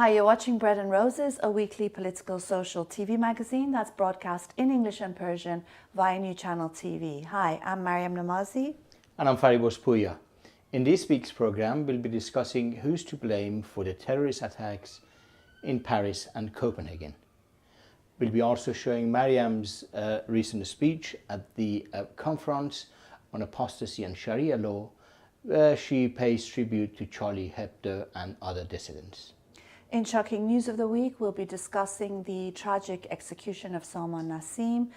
Hi, you're watching Bread and Roses, a weekly political social TV magazine that's broadcast in English and Persian via New Channel TV. Hi, I'm Mariam Namazi. And I'm Faribos Puya. In this week's program, we'll be discussing who's to blame for the terrorist attacks in Paris and Copenhagen. We'll be also showing Mariam's recent speech at the conference on apostasy and Sharia law, where she pays tribute to Charlie Hebdo and other dissidents. In Shocking News of the Week, we'll be discussing the tragic execution of Salman Nassim,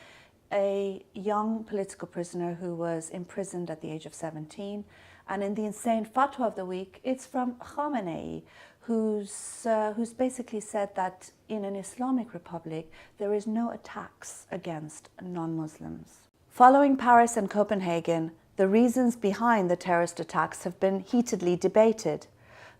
a young political prisoner who was imprisoned at the age of 17. And in the Insane Fatwa of the Week, it's from Khamenei, who's basically said that in an Islamic republic, there is no attacks against non-Muslims. Following Paris and Copenhagen, the reasons behind the terrorist attacks have been heatedly debated.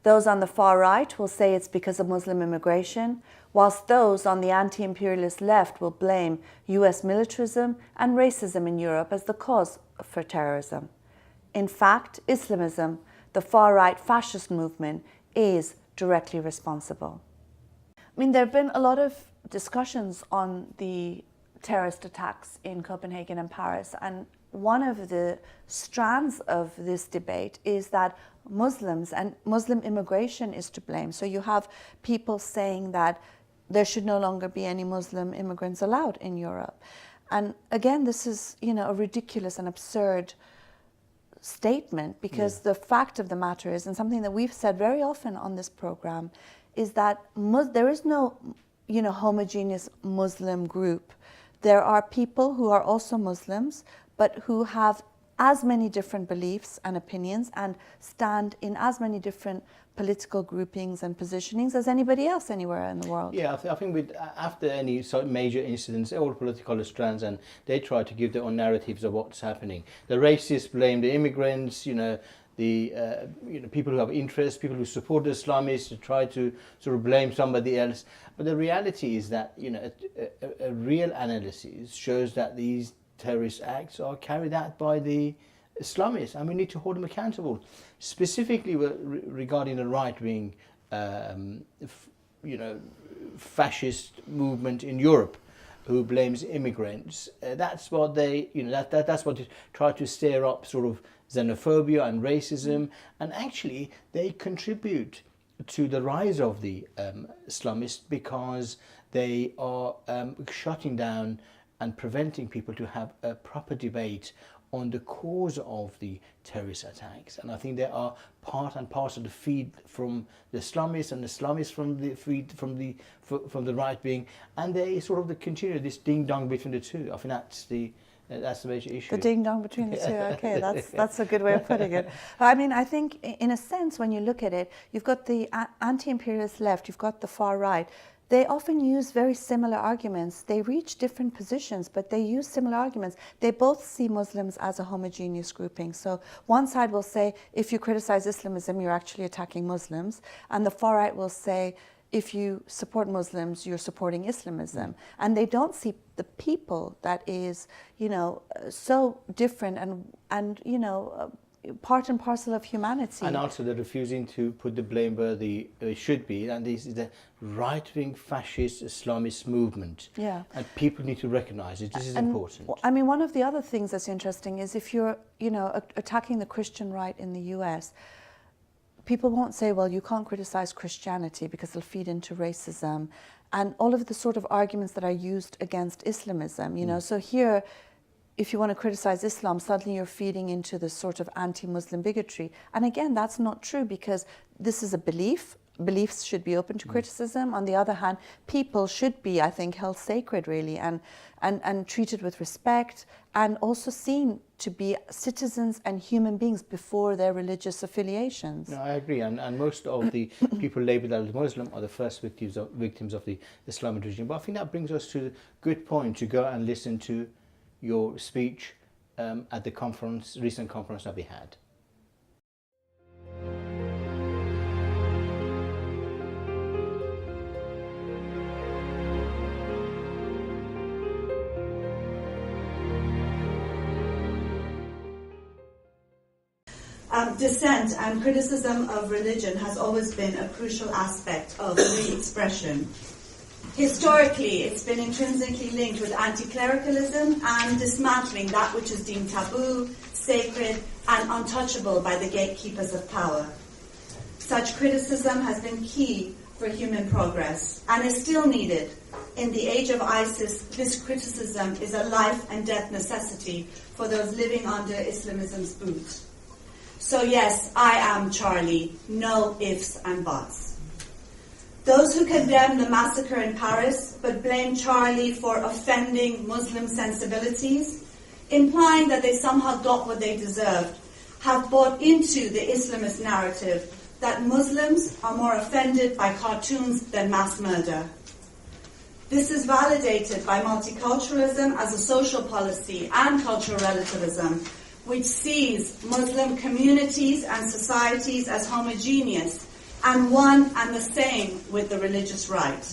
Those on the far right will say it's because of Muslim immigration, whilst those on the anti-imperialist left will blame US militarism and racism in Europe as the cause for terrorism. In fact, Islamism, the far-right fascist movement, is directly responsible. I mean, there have been a lot of discussions on the terrorist attacks in Copenhagen and Paris, and one of the strands of this debate is that Muslims and Muslim immigration is to blame. So you have people saying that there should no longer be any Muslim immigrants allowed in Europe. And again, this is, a ridiculous and absurd statement, because the fact of the matter is, and something that we've said very often on this program, is that there is no, homogeneous Muslim group. There are people who are also Muslims, but who have as many different beliefs and opinions and stand in as many different political groupings and positionings as anybody else anywhere in the world. Yeah, I think after any sort of major incidents, all political strands, and they try to give their own narratives of what's happening. The racists blame the immigrants, the people who have interests, people who support the Islamists, to try to sort of blame somebody else. But the reality is that a real analysis shows that these terrorist acts are carried out by the Islamists, and we need to hold them accountable. Specifically regarding the right-wing, fascist movement in Europe, who blames immigrants. That's what they, that's what they try to stir up, sort of xenophobia and racism, and actually they contribute to the rise of the Islamists, because they are shutting down and preventing people to have a proper debate on the cause of the terrorist attacks. And I think they are part and parcel of the feed from the Islamists, and the Islamists from the feed from the right wing, and they sort of continue this ding dong between the two. I think that's the major issue. The ding dong between the two. Okay, that's a good way of putting it. I mean, I think in a sense, when you look at it, you've got the anti-imperialist left, you've got the far right. They often use very similar arguments. They reach different positions, but they use similar arguments. They both see Muslims as a homogeneous grouping. So one side will say, if you criticize Islamism, you're actually attacking Muslims. And the far right will say, if you support Muslims, you're supporting Islamism. And they don't see the people that is, so different and part and parcel of humanity. And also they're refusing to put the blame where it should be, and this is the right-wing fascist Islamist movement. Yeah. And people need to recognize it. This is important. I mean, one of the other things that's interesting is if you're, attacking the Christian right in the US, people won't say, well, you can't criticize Christianity because it'll feed into racism, and all of the sort of arguments that are used against Islamism, So here, if you want to criticize Islam, suddenly you're feeding into this sort of anti-Muslim bigotry. And again, that's not true, because this is a belief. Beliefs should be open to criticism. On the other hand, people should be, I think, held sacred, really, and treated with respect, and also seen to be citizens and human beings before their religious affiliations. No, I agree. And most of the people labeled as Muslim are the first victims of the Islamic regime. But I think that brings us to a good point to go and listen to your speech at the recent conference that we had. Dissent and criticism of religion has always been a crucial aspect of free expression. Historically, it's been intrinsically linked with anti-clericalism and dismantling that which is deemed taboo, sacred, and untouchable by the gatekeepers of power. Such criticism has been key for human progress and is still needed. In the age of ISIS, this criticism is a life and death necessity for those living under Islamism's boot. So yes, I am Charlie, no ifs and buts. Those who condemn the massacre in Paris but blame Charlie for offending Muslim sensibilities, implying that they somehow got what they deserved, have bought into the Islamist narrative that Muslims are more offended by cartoons than mass murder. This is validated by multiculturalism as a social policy and cultural relativism, which sees Muslim communities and societies as homogeneous and one and the same with the religious right.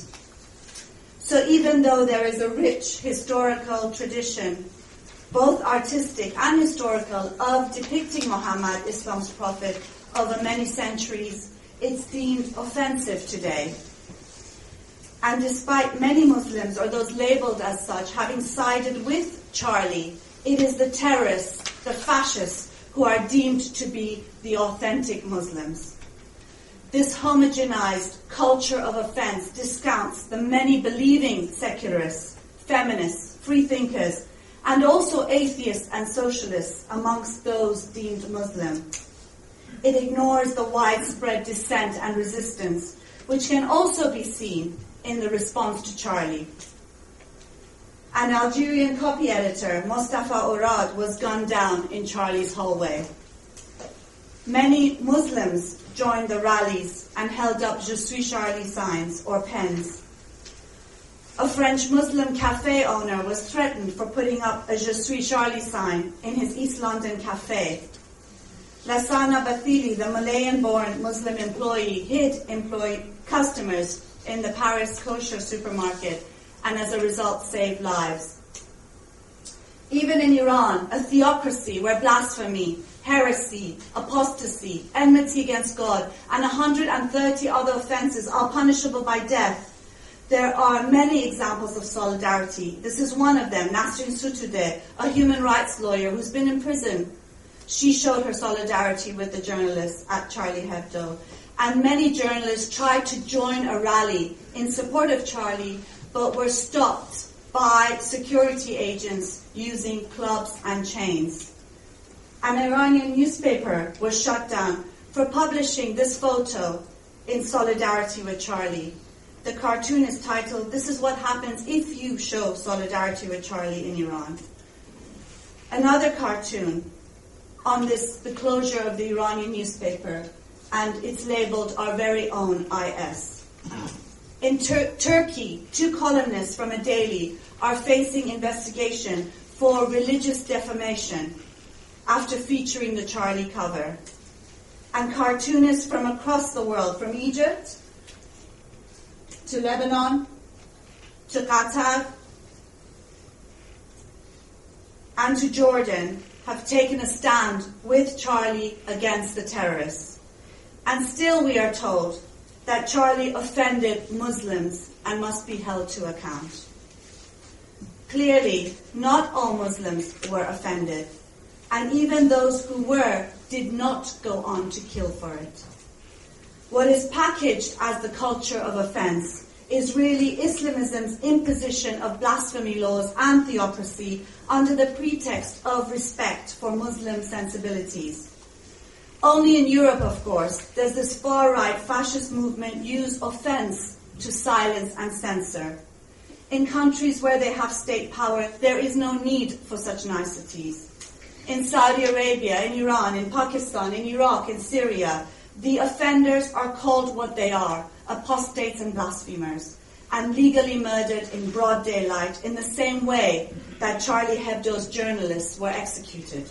So even though there is a rich historical tradition, both artistic and historical, of depicting Muhammad, Islam's prophet, over many centuries, it's deemed offensive today. And despite many Muslims, or those labeled as such, having sided with Charlie, it is the terrorists, the fascists, who are deemed to be the authentic Muslims. This homogenized culture of offense discounts the many believing secularists, feminists, freethinkers, and also atheists and socialists amongst those deemed Muslim. It ignores the widespread dissent and resistance, which can also be seen in the response to Charlie. An Algerian copy editor, Mostafa Orad, was gunned down in Charlie's hallway. Many Muslims joined the rallies and held up Je suis Charlie signs or pens. A French Muslim cafe owner was threatened for putting up a Je suis Charlie sign in his East London cafe. Lassana Bathili, the Malayan-born Muslim employee, hid customers in the Paris kosher supermarket and as a result saved lives. Even in Iran, a theocracy where blasphemy, heresy, apostasy, enmity against God, and 130 other offenses are punishable by death, there are many examples of solidarity. This is one of them, Nasrin Sotoudeh, a human rights lawyer who's been in prison. She showed her solidarity with the journalists at Charlie Hebdo. And many journalists tried to join a rally in support of Charlie, but were stopped by security agents using clubs and chains. An Iranian newspaper was shut down for publishing this photo in solidarity with Charlie. The cartoon is titled, "This is what happens if you show solidarity with Charlie in Iran." Another cartoon on the closure of the Iranian newspaper, and it's labeled "Our Very Own IS." In Turkey, 2 columnists from a daily are facing investigation for religious defamation after featuring the Charlie cover. And cartoonists from across the world, from Egypt to Lebanon to Qatar and to Jordan, have taken a stand with Charlie against the terrorists. And still we are told that Charlie offended Muslims and must be held to account. Clearly, not all Muslims were offended, and even those who were did not go on to kill for it. What is packaged as the culture of offense is really Islamism's imposition of blasphemy laws and theocracy under the pretext of respect for Muslim sensibilities. Only in Europe, of course, does this far-right fascist movement use offense to silence and censor. In countries where they have state power, there is no need for such niceties. In Saudi Arabia, in Iran, in Pakistan, in Iraq, in Syria, the offenders are called what they are, apostates and blasphemers, and legally murdered in broad daylight in the same way that Charlie Hebdo's journalists were executed.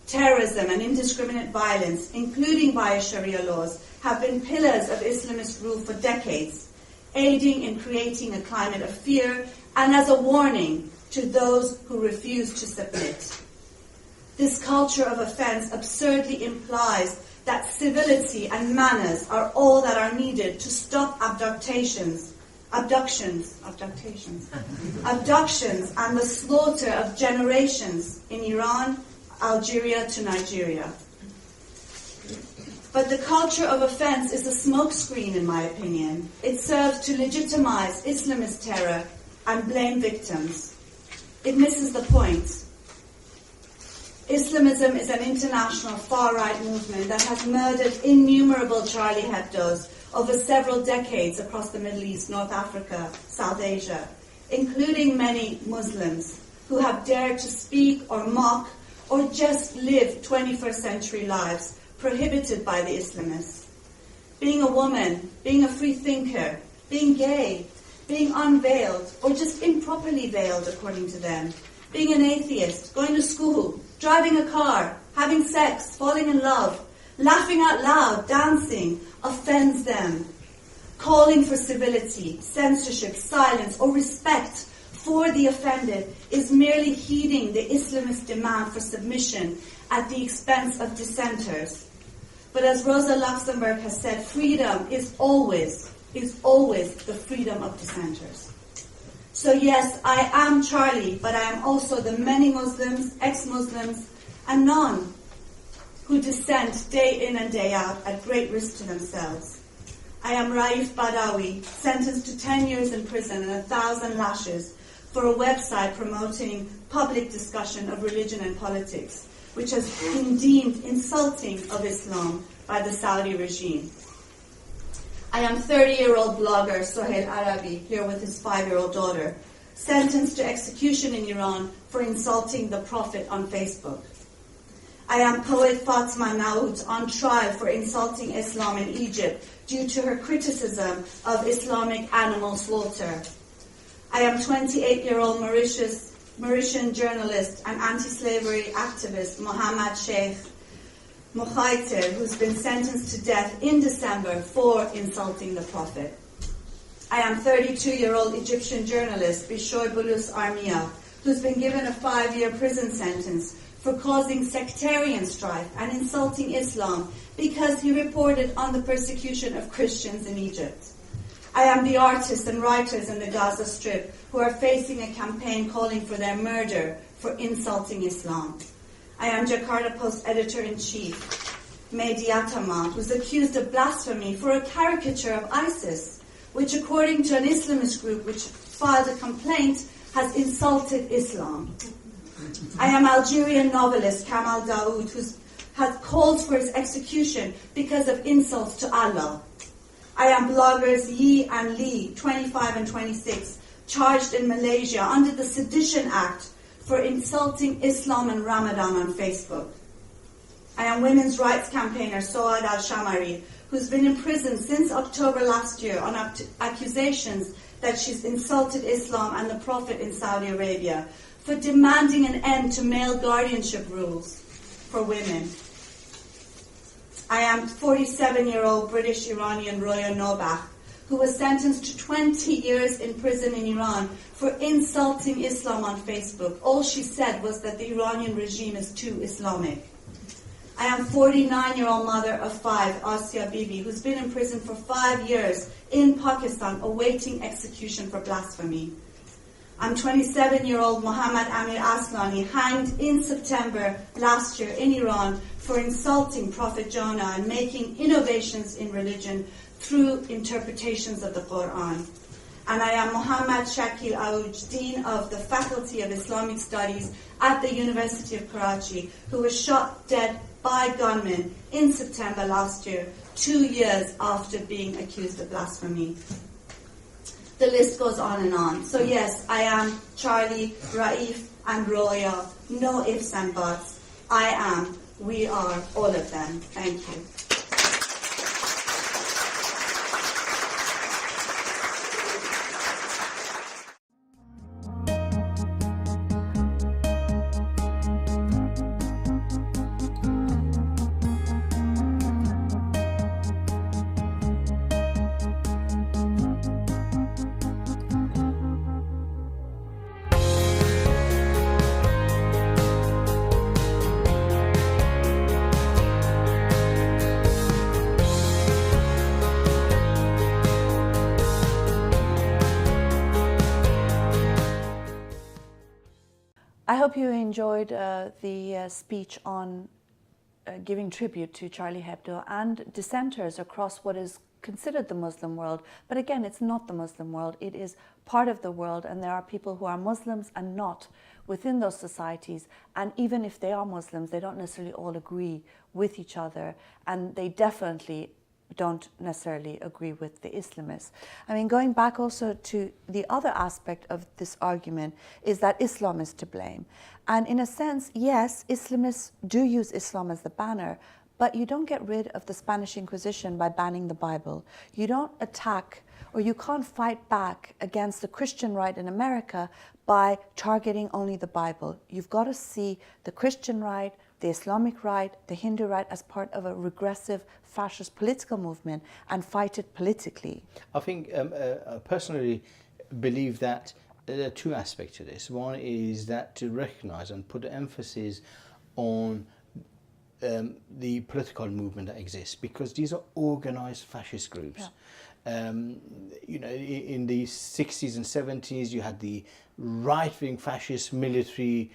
Terrorism and indiscriminate violence, including via Sharia laws, have been pillars of Islamist rule for decades, aiding in creating a climate of fear and as a warning to those who refuse to submit. This culture of offense absurdly implies that civility and manners are all that are needed to stop abductions, and the slaughter of generations in Iran, Algeria to Nigeria. But the culture of offense is a smokescreen, in my opinion. It serves to legitimize Islamist terror and blame victims. It misses the point. Islamism is an international far-right movement that has murdered innumerable Charlie Hebdos over several decades across the Middle East, North Africa, South Asia, including many Muslims who have dared to speak or mock or just live 21st century lives prohibited by the Islamists. Being a woman, being a free thinker, being gay, being unveiled or just improperly veiled according to them, being an atheist, going to school, driving a car, having sex, falling in love, laughing out loud, dancing, offends them. Calling for civility, censorship, silence, or respect for the offended is merely heeding the Islamist demand for submission at the expense of dissenters. But as Rosa Luxemburg has said, freedom is always the freedom of dissenters. So yes, I am Charlie, but I am also the many Muslims, ex-Muslims, and none who dissent day in and day out at great risk to themselves. I am Raif Badawi, sentenced to 10 years in prison and 1,000 lashes for a website promoting public discussion of religion and politics, which has been deemed insulting of Islam by the Saudi regime. I am 30-year-old blogger Sohail Arabi, here with his 5-year-old daughter, sentenced to execution in Iran for insulting the Prophet on Facebook. I am poet Fatma Naoud, on trial for insulting Islam in Egypt due to her criticism of Islamic animal slaughter. I am 28-year-old Mauritian journalist and anti-slavery activist Mohammad Sheikh Mukhaiter, who's been sentenced to death in December for insulting the Prophet. I am 32-year-old Egyptian journalist Bishoy Bulus Armia, who's been given a 5-year prison sentence for causing sectarian strife and insulting Islam because he reported on the persecution of Christians in Egypt. I am the artists and writers in the Gaza Strip who are facing a campaign calling for their murder for insulting Islam. I am Jakarta Post editor-in-chief Mehdi Atama, who's accused of blasphemy for a caricature of ISIS, which according to an Islamist group which filed a complaint has insulted Islam. I am Algerian novelist Kamal Daoud, who has called for his execution because of insults to Allah. I am bloggers Yi and Lee, 25 and 26, charged in Malaysia under the Sedition Act for insulting Islam and Ramadan on Facebook. I am women's rights campaigner Soad Al-Shamari, who's been in prison since October last year on accusations that she's insulted Islam and the Prophet in Saudi Arabia for demanding an end to male guardianship rules for women. I am 47-year-old British-Iranian Roya Nobach, who was sentenced to 20 years in prison in Iran for insulting Islam on Facebook. All she said was that the Iranian regime is too Islamic. I am 49-year-old mother of 5, Asya Bibi, who's been in prison for 5 years in Pakistan awaiting execution for blasphemy. I'm 27-year-old Muhammad Amir Aslani, hanged in September last year in Iran for insulting Prophet Jonah and making innovations in religion through interpretations of the Quran. And I am Muhammad Shakil Aouj, Dean of the Faculty of Islamic Studies at the University of Karachi, who was shot dead by gunmen in September last year, 2 years after being accused of blasphemy. The list goes on and on. So yes, I am Charlie, Raif, and Roya. No ifs and buts. I am, we are, all of them. Thank you. hope you enjoyed the speech on giving tribute to Charlie Hebdo and dissenters across what is considered the Muslim world. But again, it's not the Muslim world. It is part of the world, and there are people who are Muslims and not within those societies. And even if they are Muslims, they don't necessarily all agree with each other, and they definitely don't necessarily agree with the Islamists. I mean, going back also to the other aspect of this argument is that Islam is to blame. And in a sense, yes, Islamists do use Islam as the banner, but you don't get rid of the Spanish Inquisition by banning the Bible. You don't attack, or you can't fight back against the Christian right in America by targeting only the Bible. You've got to see the Christian right, the Islamic right, the Hindu right as part of a regressive fascist political movement and fight it politically. I think I personally believe that there are two aspects to this. One is that to recognize and put the emphasis on the political movement that exists, because these are organized fascist groups. Yeah. You know, in the 60s and 70s, you had the right-wing fascist military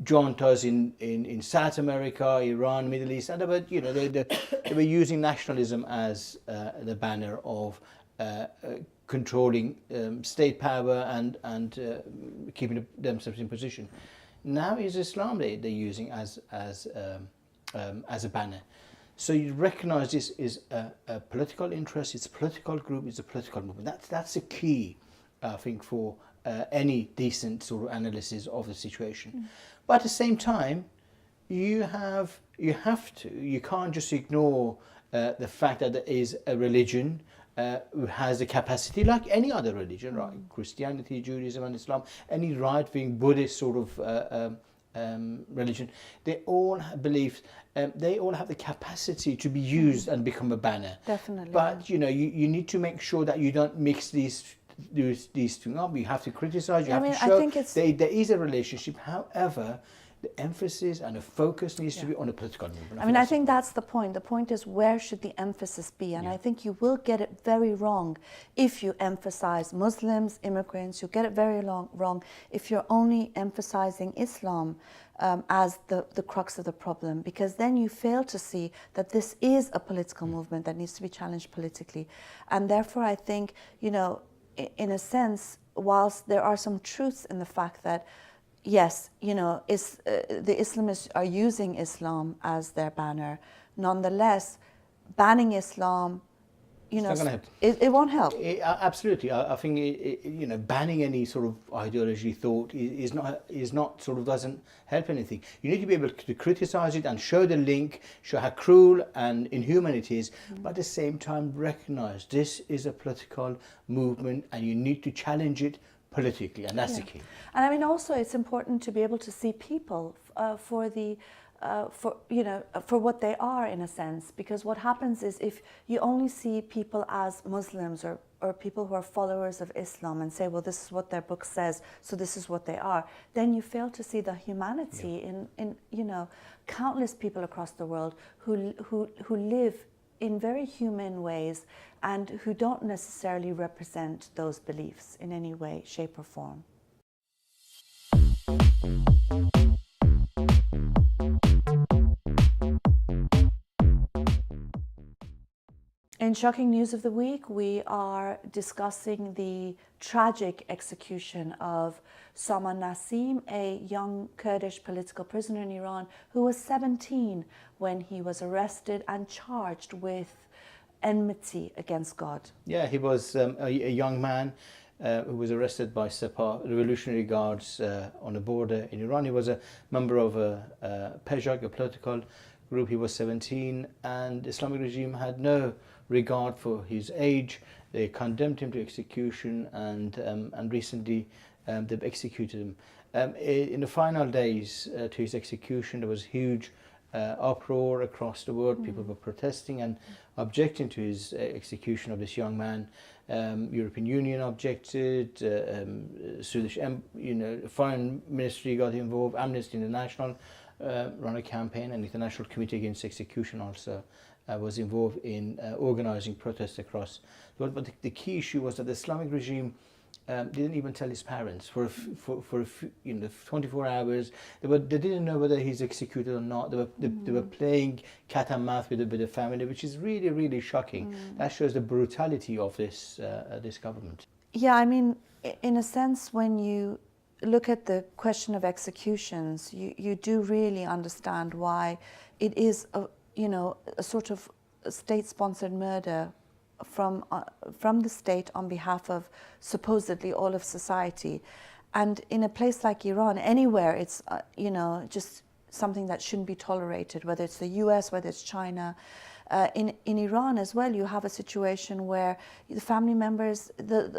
juntas in South America, Iran, Middle East, and they were using nationalism as the banner of controlling state power and keeping themselves in position. Now is Islam they're using as a banner. So you recognise this is a political interest, it's a political group, it's a political movement. That's a key, I think, for any decent sort of analysis of the situation. Mm. But at the same time, you can't just ignore the fact that there is a religion who has the capacity, like any other religion, right? Christianity, Judaism and Islam, any right-wing Buddhist sort of religion, they all believe, they all have the capacity to be used and become a banner. Definitely. But you need to make sure that you don't mix these two up. You have to criticize, you have to show there is a relationship. However, the emphasis and the focus needs to be on the political movement. I think that's the point. The point is, where should the emphasis be? And I think you will get it very wrong if you emphasize Muslims, immigrants. You'll get it very wrong if you're only emphasizing Islam as the crux of the problem, because then you fail to see that this is a political movement that needs to be challenged politically. And therefore, I think, in a sense, whilst there are some truths in the fact that yes, the Islamists are using Islam as their banner. Nonetheless, banning Islam, it won't help. Absolutely, I think banning any sort of ideology, thought is not sort of doesn't help anything. You need to be able to criticize it and show the link, show how cruel and inhuman it is, but at the same time recognize this is a political movement and you need to challenge it politically, and that's the key. And also it's important to be able to see people for what they are, in a sense, because what happens is if you only see people as Muslims or people who are followers of Islam and say, well, this is what their book says, so this is what they are, then you fail to see the humanity in countless people across the world who live in very human ways and who don't necessarily represent those beliefs in any way, shape or form. In Shocking News of the Week, we are discussing the tragic execution of Salman Nassim, a young Kurdish political prisoner in Iran who was 17 when he was arrested and charged with enmity against God. Yeah, he was a young man who was arrested by Sepah, Revolutionary Guards on the border in Iran. He was a member of a Peshak, a political group. He was 17 and the Islamic regime had no regard for his age. They condemned him to execution and recently they've executed him. In the final days to his execution, there was huge uproar across the world. People were protesting and objecting to his execution of this young man. European Union objected, Swedish Foreign Ministry got involved, Amnesty International run a campaign, and the International Committee Against Execution also was involved in organising protests across the world. But the key issue was that the Islamic regime didn't even tell his parents for a few, 24 hours. They didn't know whether he's executed or not. They were playing cat and mouse with the family, which is really, really shocking. That shows the brutality of this government. Yeah, I mean, in a sense, when you look at the question of executions, you do really understand why it is a sort of state-sponsored murder from the state on behalf of supposedly all of society. And in a place like Iran, anywhere, it's just something that shouldn't be tolerated, whether it's the US, whether it's China. In Iran as well, you have a situation where the family members,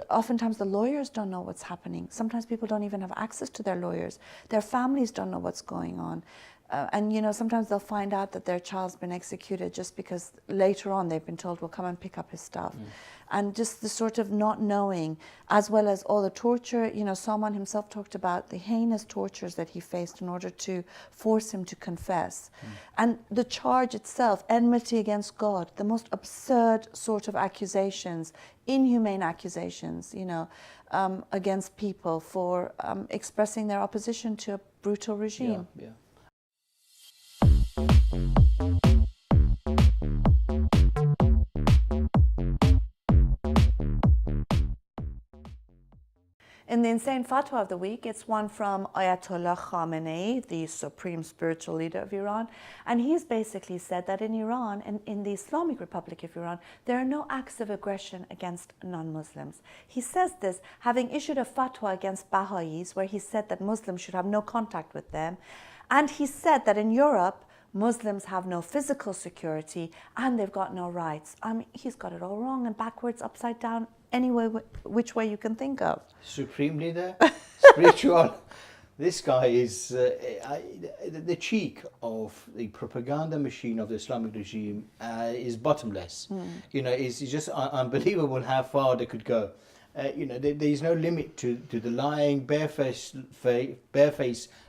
oftentimes the lawyers don't know what's happening. Sometimes people don't even have access to their lawyers. Their families don't know what's going on. And sometimes they'll find out that their child's been executed just because later on they've been told, well, come and pick up his stuff. And just the sort of not knowing, as well as all the torture. Salman himself talked about the heinous tortures that he faced in order to force him to confess. And the charge itself, enmity against God, the most absurd sort of accusations, inhumane accusations, against people for expressing their opposition to a brutal regime. Yeah. In the insane fatwa of the week, it's one from Ayatollah Khamenei, the supreme spiritual leader of Iran. And he's basically said that in Iran, and in the Islamic Republic of Iran, there are no acts of aggression against non-Muslims. He says this having issued a fatwa against Baha'is, where he said that Muslims should have no contact with them. And he said that in Europe, Muslims have no physical security and they've got no rights. I mean, he's got it all wrong and backwards, upside down, any way, which way you can think of. Supreme leader, spiritual. This guy is the cheek of the propaganda machine of the Islamic regime is bottomless. It's just unbelievable how far they could go. There is no limit to the lying, barefaced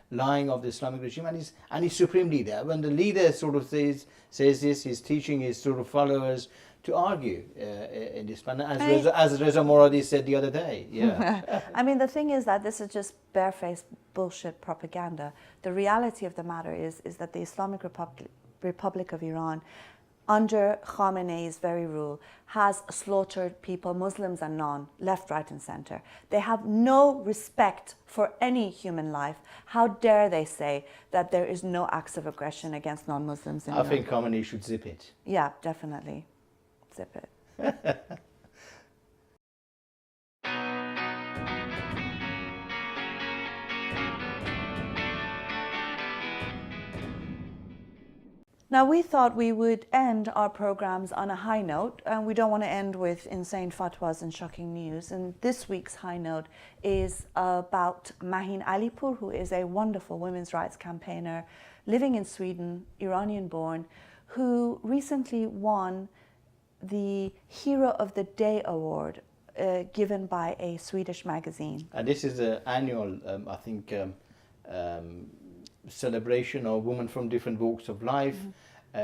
lying of the Islamic regime, and he's supreme leader. When the leader sort of says this, he's teaching his sort of followers to argue in this manner, as Reza Moradi said the other day. Yeah. I mean, the thing is that this is just barefaced bullshit propaganda. The reality of the matter is that the Islamic Republic of Iran, under Khamenei's very rule, has slaughtered people, Muslims and non, left, right and center. They have no respect for any human life. How dare they say that there is no acts of aggression against non-Muslims in Iran? I think Khamenei should zip it. Yeah, definitely. Zip it. Now, we thought we would end our programs on a high note, and we don't want to end with insane fatwas and shocking news. And this week's high note is about Mahin Alipur, who is a wonderful women's rights campaigner living in Sweden, Iranian-born, who recently won the Hero of the Day award given by a Swedish magazine. And this is an annual, celebration of women from different walks of life.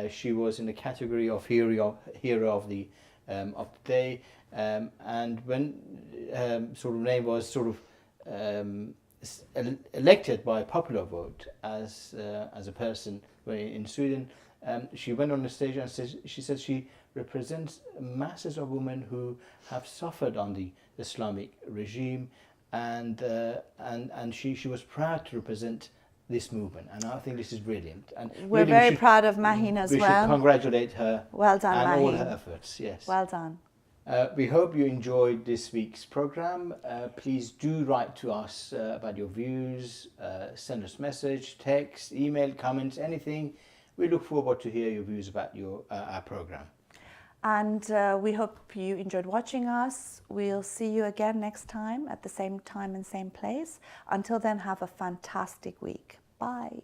She was in the category of hero of the day, and when sort of name was sort of elected by popular vote as a person in Sweden, she went on the stage and she said she represents masses of women who have suffered on the Islamic regime, and she was proud to represent this movement, and I think this is brilliant. And we're really very proud of Mahin as well. We should congratulate her. Well done, and Mahin. all her efforts. Yes. Well done. We hope you enjoyed this week's program. Please do write to us about your views. Send us message, text, email, comments, anything. We look forward to hear your views about our program. And we hope you enjoyed watching us. We'll see you again next time at the same time and same place. Until then, have a fantastic week. Bye.